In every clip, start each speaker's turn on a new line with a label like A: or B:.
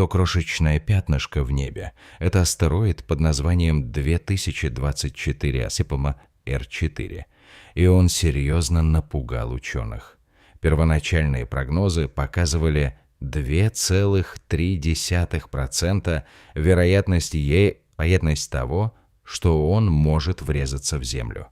A: То крошечное пятнышко в небе – это астероид под названием 2024 Осипома Р4, и он серьезно напугал ученых. Первоначальные прогнозы показывали 2,3% вероятность того, что он может врезаться в Землю.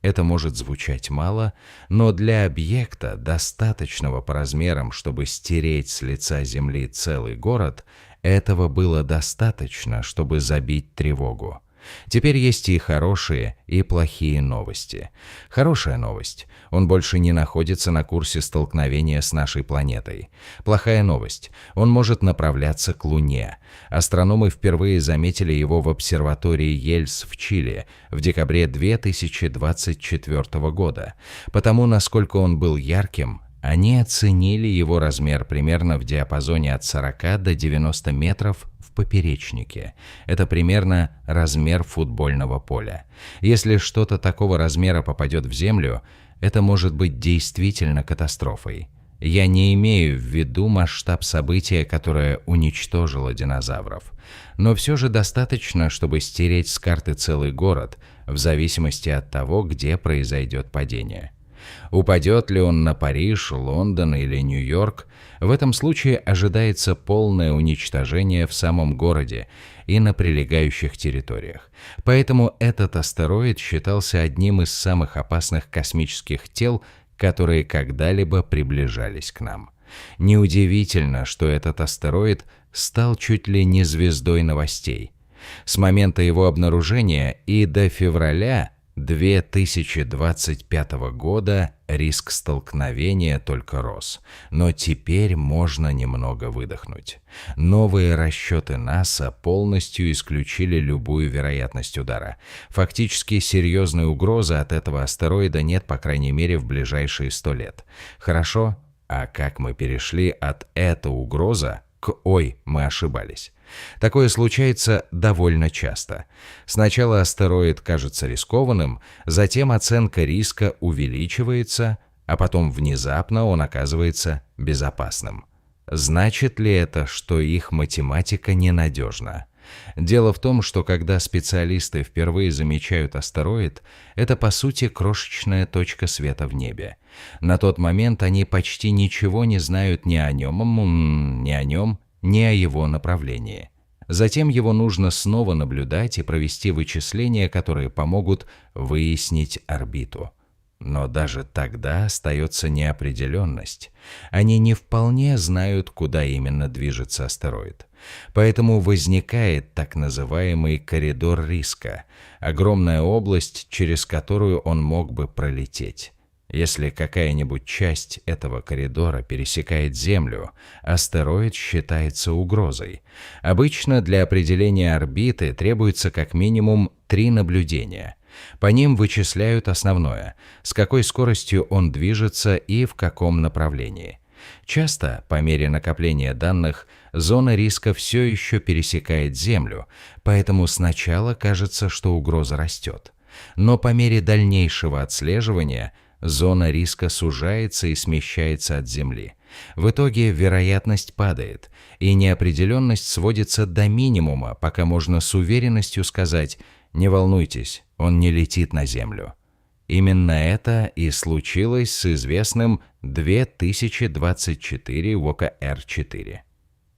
A: Это может звучать мало, но для объекта, достаточного по размерам, чтобы стереть с лица Земли целый город, этого было достаточно, чтобы забить тревогу. Теперь есть и хорошие, и плохие новости. Хорошая новость – он больше не находится на курсе столкновения с нашей планетой. Плохая новость – он может направляться к Луне. Астрономы впервые заметили его в обсерватории Йельс в Чили в декабре 2024 года. Потому, насколько он был ярким, они оценили его размер примерно в диапазоне от 40 до 90 метров в поперечнике. Это примерно размер футбольного поля. Если что-то такого размера попадет в Землю, это может быть действительно катастрофой. Я не имею в виду масштаб события, которое уничтожило динозавров. Но все же достаточно, чтобы стереть с карты целый город, в зависимости от того, где произойдет падение. Упадет ли он на Париж, Лондон или Нью-Йорк, в этом случае ожидается полное уничтожение в самом городе и на прилегающих территориях. Поэтому этот астероид считался одним из самых опасных космических тел, которые когда-либо приближались к нам. Неудивительно, что этот астероид стал чуть ли не звездой новостей. С момента его обнаружения и до февраля 2025 года риск столкновения только рос, но теперь можно немного выдохнуть. Новые расчеты НАСА полностью исключили любую вероятность удара. Фактически серьезной угрозы от этого астероида нет, по крайней мере, в ближайшие 100 лет. Хорошо, а как мы перешли от «это угроза» к «ой, мы ошибались»? Такое случается довольно часто. Сначала астероид кажется рискованным, затем оценка риска увеличивается, а потом внезапно он оказывается безопасным. Значит ли это, что их математика ненадежна? Дело в том, что когда специалисты впервые замечают астероид, это по сути крошечная точка света в небе. На тот момент они почти ничего не знают ни о нем, ни о его направлении. Затем его нужно снова наблюдать и провести вычисления, которые помогут выяснить орбиту. Но даже тогда остается неопределенность. Они не вполне знают, куда именно движется астероид. Поэтому возникает так называемый коридор риска, огромная область, через которую он мог бы пролететь. Если какая-нибудь часть этого коридора пересекает Землю, астероид считается угрозой. Обычно для определения орбиты требуется как минимум 3 наблюдения. По ним вычисляют основное, с какой скоростью он движется и в каком направлении. Часто, по мере накопления данных, зона риска все еще пересекает Землю, поэтому сначала кажется, что угроза растет. Но по мере дальнейшего отслеживания зона риска сужается и смещается от Земли. В итоге вероятность падает, и неопределенность сводится до минимума, пока можно с уверенностью сказать «не волнуйтесь, он не летит на Землю». Именно это и случилось с известным 2024 ВОКА-Р4.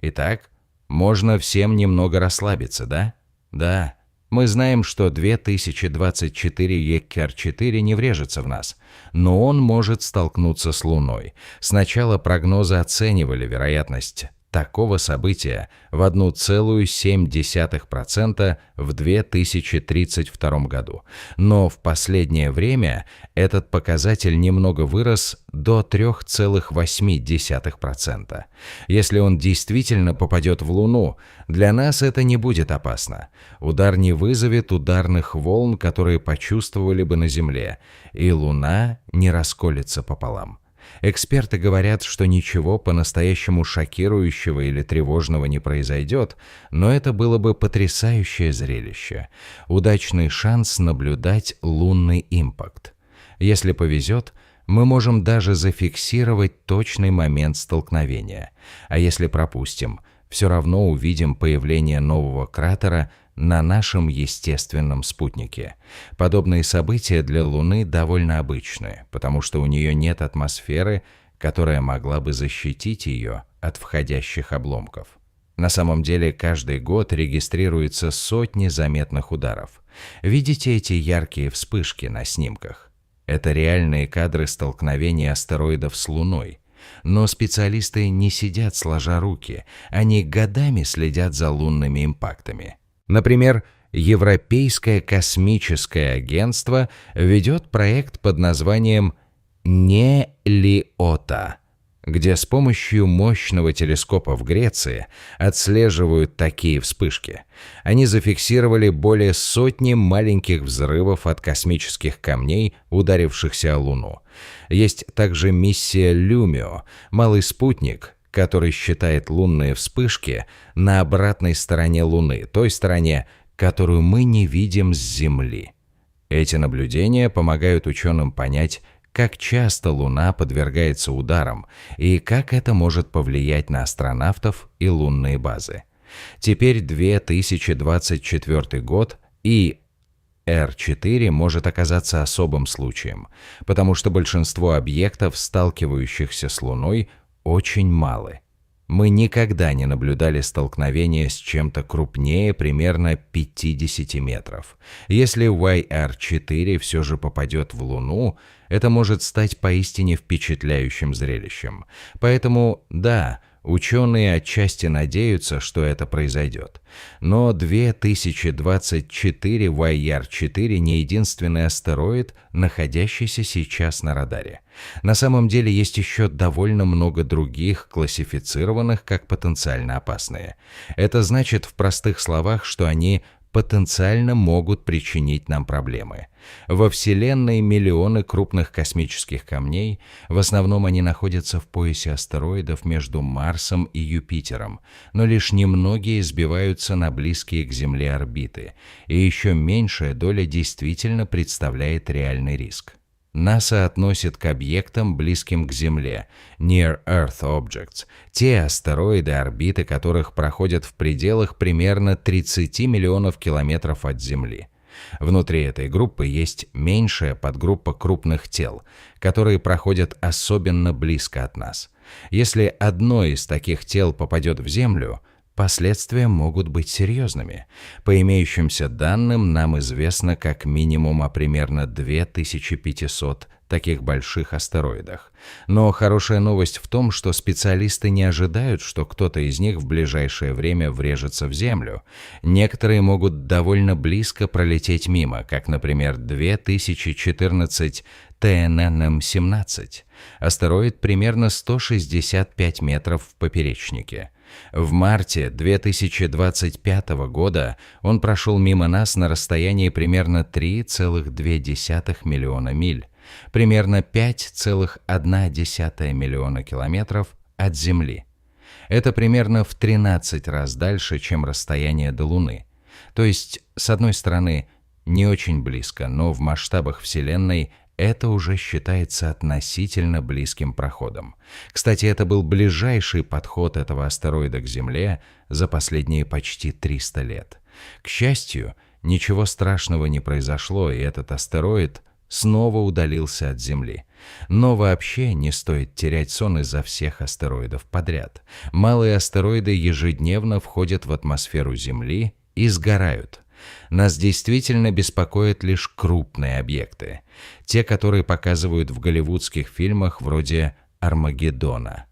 A: Итак, можно всем немного расслабиться, да? Да. Мы знаем, что 2024 ЕКР-4 не врежется в нас, но он может столкнуться с Луной. Сначала прогнозы оценивали вероятность такого события в 1,7% в 2032 году. Но в последнее время этот показатель немного вырос до 3,8%. Если он действительно попадет в Луну, для нас это не будет опасно. Удар не вызовет ударных волн, которые почувствовали бы на Земле, и Луна не расколется пополам. Эксперты говорят, что ничего по-настоящему шокирующего или тревожного не произойдет, но это было бы потрясающее зрелище. Удачный шанс наблюдать лунный импакт. Если повезет, мы можем даже зафиксировать точный момент столкновения. А если пропустим, все равно увидим появление нового кратера на нашем естественном спутнике. Подобные события для Луны довольно обычны, потому что у нее нет атмосферы, которая могла бы защитить ее от входящих обломков. На самом деле каждый год регистрируется сотни заметных ударов. Видите эти яркие вспышки на снимках? Это реальные кадры столкновения астероидов с Луной. Но специалисты не сидят сложа руки, они годами следят за лунными импактами. Например, Европейское космическое агентство ведет проект под названием «Нелиота», где с помощью мощного телескопа в Греции отслеживают такие вспышки. Они зафиксировали более сотни маленьких взрывов от космических камней, ударившихся о Луну. Есть также миссия Люмио, малый спутник, который считает лунные вспышки на обратной стороне Луны, той стороне, которую мы не видим с Земли. Эти наблюдения помогают ученым понять, как часто Луна подвергается ударам и как это может повлиять на астронавтов и лунные базы. Теперь 2024 год и Р-4 может оказаться особым случаем, потому что большинство объектов, сталкивающихся с Луной, очень малы. Мы никогда не наблюдали столкновения с чем-то крупнее примерно 50 метров. Если YR-4 все же попадет в Луну, это может стать поистине впечатляющим зрелищем. Поэтому, да, ученые отчасти надеются, что это произойдет. Но 2024 YR-4 не единственный астероид, находящийся сейчас на радаре. На самом деле есть еще довольно много других, классифицированных как потенциально опасные. Это значит в простых словах, что они потенциально могут причинить нам проблемы. Во Вселенной миллионы крупных космических камней, в основном они находятся в поясе астероидов между Марсом и Юпитером, но лишь немногие сбиваются на близкие к Земле орбиты, и еще меньшая доля действительно представляет реальный риск. НАСА относит к объектам, близким к Земле, Near Earth Objects, те астероиды, орбиты которых проходят в пределах примерно 30 миллионов километров от Земли. Внутри этой группы есть меньшая подгруппа крупных тел, которые проходят особенно близко от нас. Если одно из таких тел попадет в Землю, последствия могут быть серьезными. По имеющимся данным, нам известно как минимум о примерно 2500 таких больших астероидах. Но хорошая новость в том, что специалисты не ожидают, что кто-то из них в ближайшее время врежется в Землю. Некоторые могут довольно близко пролететь мимо, как, например, 2014 ТННМ-17. Астероид примерно 165 метров в поперечнике. В марте 2025 года он прошел мимо нас на расстоянии примерно 3,2 миллиона миль, примерно 5,1 миллиона километров от Земли. Это примерно в 13 раз дальше, чем расстояние до Луны. То есть, с одной стороны, не очень близко, но в масштабах Вселенной это уже считается относительно близким проходом. Кстати, это был ближайший подход этого астероида к Земле за последние почти 300 лет. К счастью, ничего страшного не произошло, и этот астероид снова удалился от Земли. Но вообще не стоит терять сон из-за всех астероидов подряд. Малые астероиды ежедневно входят в атмосферу Земли и сгорают. Нас действительно беспокоят лишь крупные объекты, те, которые показывают в голливудских фильмах вроде «Армагеддона».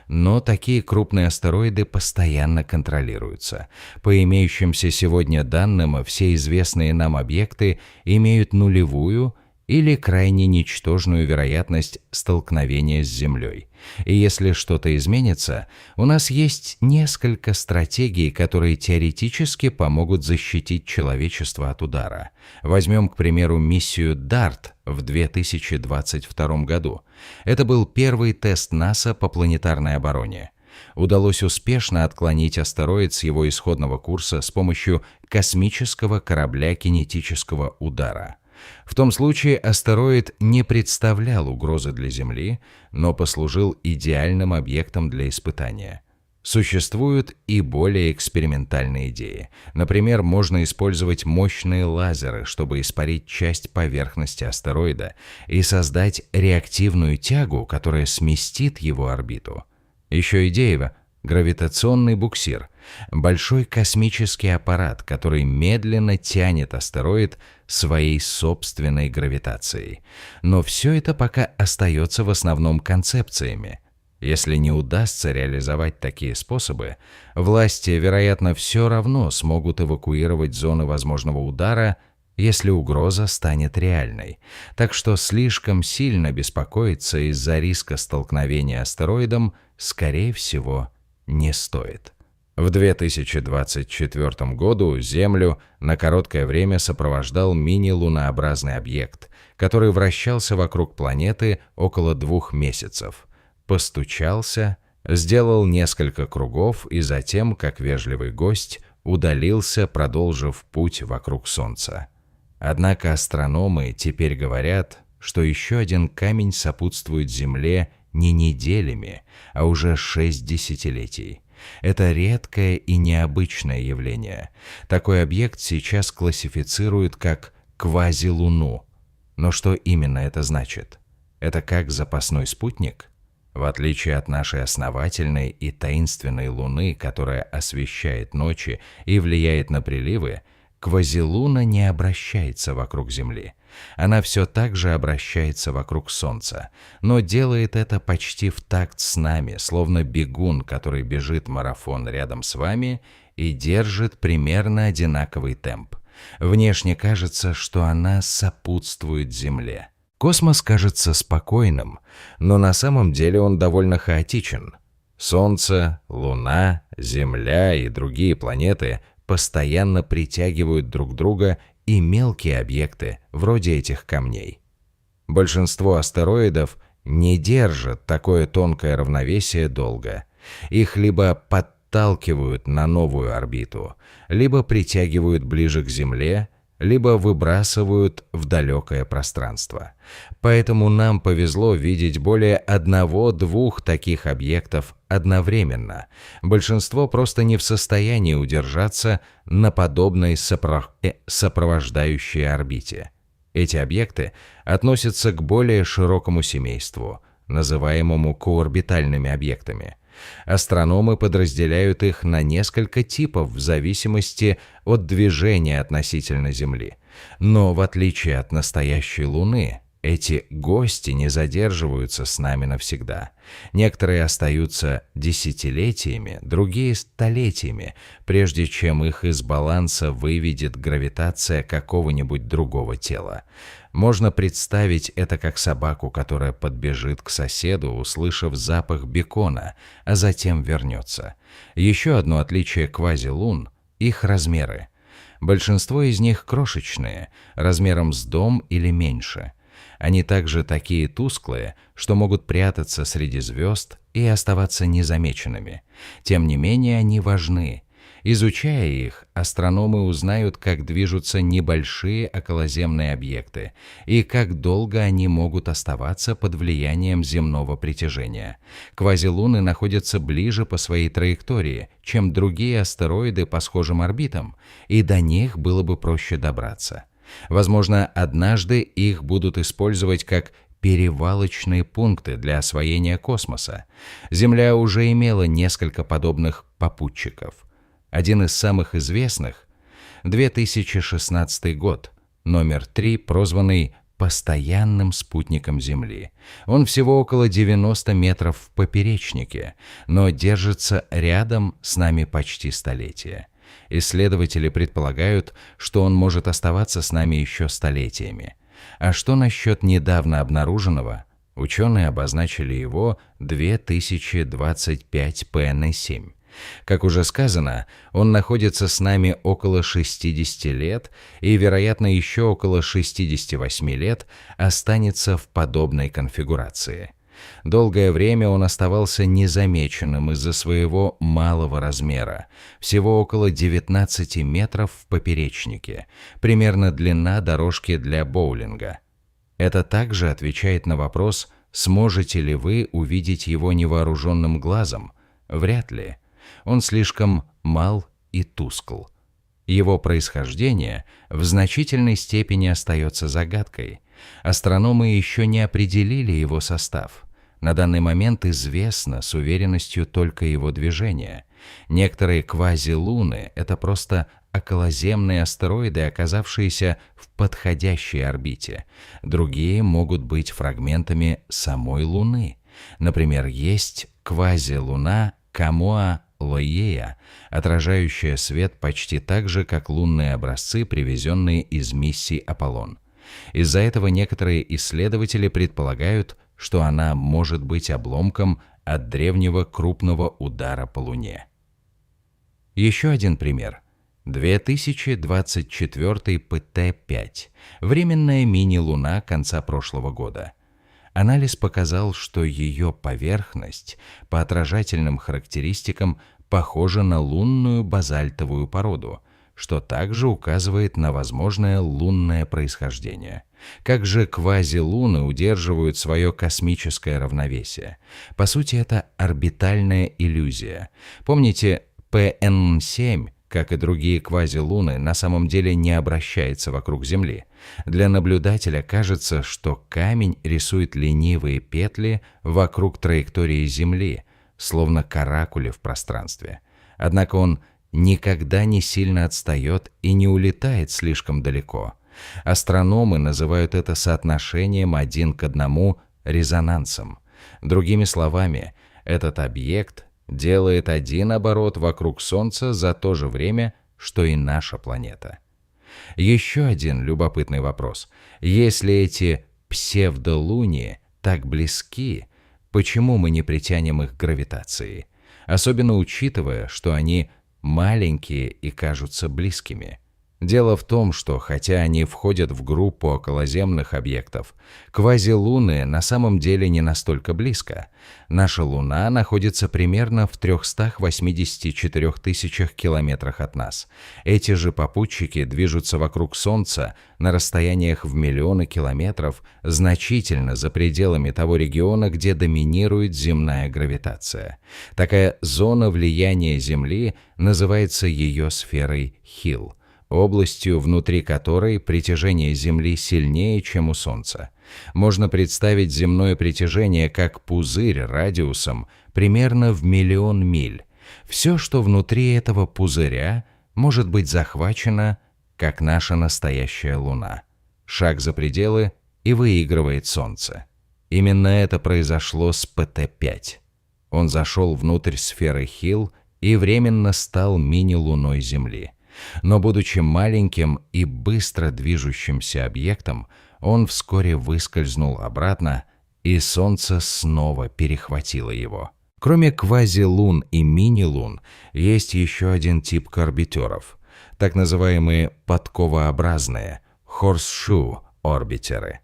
A: Но такие крупные астероиды постоянно контролируются. По имеющимся сегодня данным, все известные нам объекты имеют нулевую или крайне ничтожную вероятность столкновения с Землей. И если что-то изменится, у нас есть несколько стратегий, которые теоретически помогут защитить человечество от удара. Возьмем, к примеру, миссию DART в 2022 году. Это был первый тест НАСА по планетарной обороне. Удалось успешно отклонить астероид с его исходного курса с помощью космического корабля кинетического удара. В том случае астероид не представлял угрозы для Земли, но послужил идеальным объектом для испытания. Существуют и более экспериментальные идеи. Например, можно использовать мощные лазеры, чтобы испарить часть поверхности астероида и создать реактивную тягу, которая сместит его орбиту. Еще идея – гравитационный буксир – большой космический аппарат, который медленно тянет астероид своей собственной гравитацией. Но все это пока остается в основном концепциями. Если не удастся реализовать такие способы, власти, вероятно, все равно смогут эвакуировать зоны возможного удара, если угроза станет реальной. Так что слишком сильно беспокоиться из-за риска столкновения с астероидом, скорее всего, не стоит. В 2024 году Землю на короткое время сопровождал мини-лунообразный объект, который вращался вокруг планеты около 2 месяцев. Постучался, сделал несколько кругов и затем, как вежливый гость, удалился, продолжив путь вокруг Солнца. Однако астрономы теперь говорят, что еще один камень сопутствует Земле не неделями, а уже 6 десятилетий. Это редкое и необычное явление. Такой объект сейчас классифицируют как квазилуну. Но что именно это значит? Это как запасной спутник? В отличие от нашей основательной и таинственной Луны, которая освещает ночи и влияет на приливы, квазилуна не обращается вокруг Земли. Она все так же обращается вокруг Солнца, но делает это почти в такт с нами, словно бегун, который бежит марафон рядом с вами и держит примерно одинаковый темп. Внешне кажется, что она сопутствует Земле. Космос кажется спокойным, но на самом деле он довольно хаотичен. Солнце, Луна, Земля и другие планеты постоянно притягивают друг друга и мелкие объекты, вроде этих камней. Большинство астероидов не держат такое тонкое равновесие долго. Их либо подталкивают на новую орбиту, либо притягивают ближе к Земле, либо выбрасывают в далекое пространство. Поэтому нам повезло видеть более 1-2 таких объектов одновременно. Большинство просто не в состоянии удержаться на подобной сопровождающей орбите. Эти объекты относятся к более широкому семейству, называемому коорбитальными объектами. Астрономы подразделяют их на несколько типов в зависимости от движения относительно Земли. Но в отличие от настоящей Луны, эти гости не задерживаются с нами навсегда. Некоторые остаются десятилетиями, другие – столетиями, прежде чем их из баланса выведет гравитация какого-нибудь другого тела. Можно представить это как собаку, которая подбежит к соседу, услышав запах бекона, а затем вернется. Еще одно отличие квазилун – их размеры. Большинство из них крошечные, размером с дом или меньше. Они также такие тусклые, что могут прятаться среди звезд и оставаться незамеченными. Тем не менее, они важны. Изучая их, астрономы узнают, как движутся небольшие околоземные объекты и как долго они могут оставаться под влиянием земного притяжения. Квазилуны находятся ближе по своей траектории, чем другие астероиды по схожим орбитам, и до них было бы проще добраться. Возможно, однажды их будут использовать как перевалочные пункты для освоения космоса. Земля уже имела несколько подобных попутчиков. Один из самых известных – 2016 год, номер 3, прозванный постоянным спутником Земли. Он всего около 90 метров в поперечнике, но держится рядом с нами почти столетие. Исследователи предполагают, что он может оставаться с нами еще столетиями. А что насчет недавно обнаруженного? Ученые обозначили его 2025 ПН-7. Как уже сказано, он находится с нами около 60 лет и, вероятно, еще около 68 лет останется в подобной конфигурации. Долгое время он оставался незамеченным из-за своего малого размера, всего около 19 метров в поперечнике, примерно длина дорожки для боулинга. Это также отвечает на вопрос, сможете ли вы увидеть его невооруженным глазом? Вряд ли. Он слишком мал и тускл. Его происхождение в значительной степени остается загадкой. Астрономы еще не определили его состав. На данный момент известно с уверенностью только его движение. Некоторые квазилуны – это просто околоземные астероиды, оказавшиеся в подходящей орбите. Другие могут быть фрагментами самой Луны. Например, есть квазилуна Камоа-Лоея, отражающая свет почти так же, как лунные образцы, привезенные из миссии Аполлон. Из-за этого некоторые исследователи предполагают, что она может быть обломком от древнего крупного удара по Луне. Еще один пример. 2024 ПТ-5, временная мини-луна конца прошлого года. Анализ показал, что ее поверхность по отражательным характеристикам похожа на лунную базальтовую породу, что также указывает на возможное лунное происхождение. Как же квазилуны удерживают свое космическое равновесие? По сути, это орбитальная иллюзия. Помните, ПН-7, как и другие квазилуны, на самом деле не обращается вокруг Земли. Для наблюдателя кажется, что камень рисует ленивые петли вокруг траектории Земли, словно каракули в пространстве. Однако он никогда не сильно отстает и не улетает слишком далеко. Астрономы называют это соотношением 1:1 резонансом. Другими словами, этот объект делает один оборот вокруг Солнца за то же время, что и наша планета. Еще один любопытный вопрос. Если эти псевдолунии так близки, почему мы не притянем их гравитацией? Особенно учитывая, что они маленькие и кажутся близкими. Дело в том, что хотя они входят в группу околоземных объектов, квазилуны на самом деле не настолько близко. Наша Луна находится примерно в 384 тысячах километрах от нас. Эти же попутчики движутся вокруг Солнца на расстояниях в миллионы километров, значительно за пределами того региона, где доминирует земная гравитация. Такая зона влияния Земли называется ее сферой Хилл, областью, внутри которой притяжение Земли сильнее, чем у Солнца. Можно представить земное притяжение как пузырь радиусом примерно в 1 000 000 миль. Все, что внутри этого пузыря, может быть захвачено, как наша настоящая Луна. Шаг за пределы, и выигрывает Солнце. Именно это произошло с ПТ-5. Он зашел внутрь сферы Хилл и временно стал мини-луной Земли. Но, будучи маленьким и быстро движущимся объектом, он вскоре выскользнул обратно, и Солнце снова перехватило его. Кроме квазилун и мини-лун, есть еще один тип орбитеров, так называемые подковообразные horseshoe-орбитеры.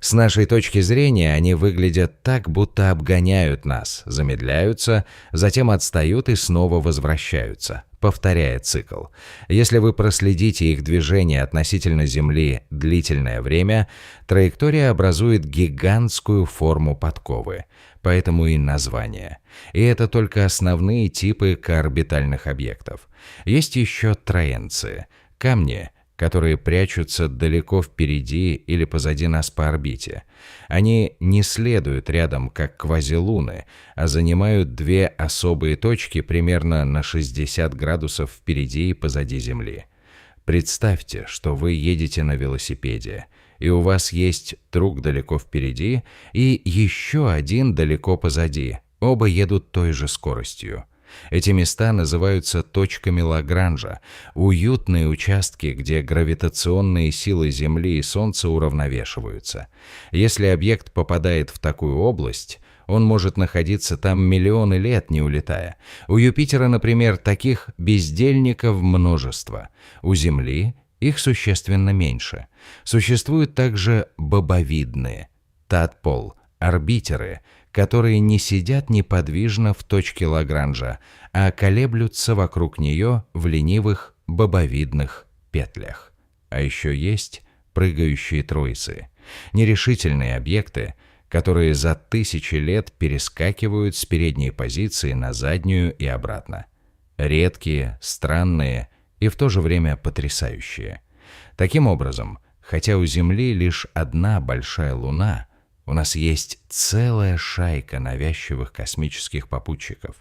A: С нашей точки зрения они выглядят так, будто обгоняют нас, замедляются, затем отстают и снова возвращаются, повторяя цикл. Если вы проследите их движение относительно Земли длительное время, траектория образует гигантскую форму подковы, поэтому и название. И это только основные типы коорбитальных объектов. Есть еще троенции – камни, которые прячутся далеко впереди или позади нас по орбите. Они не следуют рядом, как квазилуны, а занимают две особые точки примерно на 60 градусов впереди и позади Земли. Представьте, что вы едете на велосипеде, и у вас есть друг далеко впереди и еще один далеко позади. Оба едут той же скоростью. Эти места называются точками Лагранжа, уютные участки, где гравитационные силы Земли и Солнца уравновешиваются. Если объект попадает в такую область, он может находиться там миллионы лет, не улетая. У Юпитера, например, таких бездельников множество. У Земли их существенно меньше. Существуют также бобовидные, тадпол-орбитеры, которые не сидят неподвижно в точке Лагранжа, а колеблются вокруг нее в ленивых бобовидных петлях. А еще есть прыгающие троицы, нерешительные объекты, которые за тысячи лет перескакивают с передней позиции на заднюю и обратно. редкие, странные и в то же время потрясающие. Таким образом, хотя у Земли лишь одна большая Луна, у нас есть целая шайка навязчивых космических попутчиков.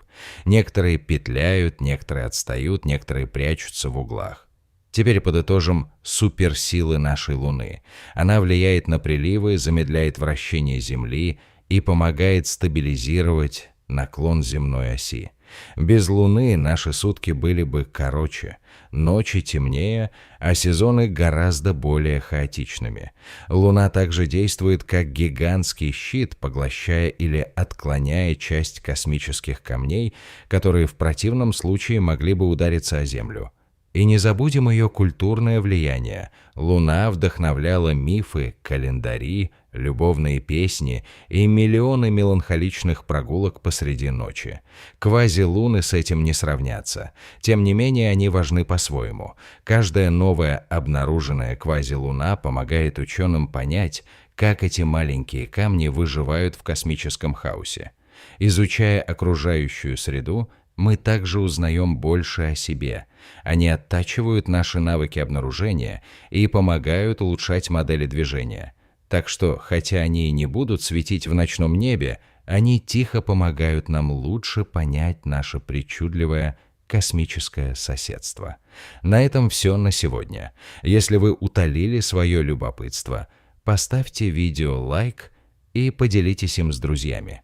A: Некоторые петляют, некоторые отстают, некоторые прячутся в углах. Теперь подытожим суперсилы нашей Луны. Она влияет на приливы, замедляет вращение Земли и помогает стабилизировать наклон земной оси. Без Луны наши сутки были бы короче, ночи темнее, а сезоны гораздо более хаотичными. Луна также действует как гигантский щит, поглощая или отклоняя часть космических камней, которые в противном случае могли бы удариться о Землю. И не забудем ее культурное влияние. Луна вдохновляла мифы, календари, любовные песни и миллионы меланхоличных прогулок посреди ночи. Квазилуны с этим не сравнятся. Тем не менее, они важны по-своему. Каждая новая обнаруженная квазилуна помогает ученым понять, как эти маленькие камни выживают в космическом хаосе. Изучая окружающую среду, мы также узнаем больше о себе. Они оттачивают наши навыки обнаружения и помогают улучшать модели движения. Так что, хотя они и не будут светить в ночном небе, они тихо помогают нам лучше понять наше причудливое космическое соседство. На этом все на сегодня. Если вы утолили свое любопытство, поставьте видео лайк и поделитесь им с друзьями.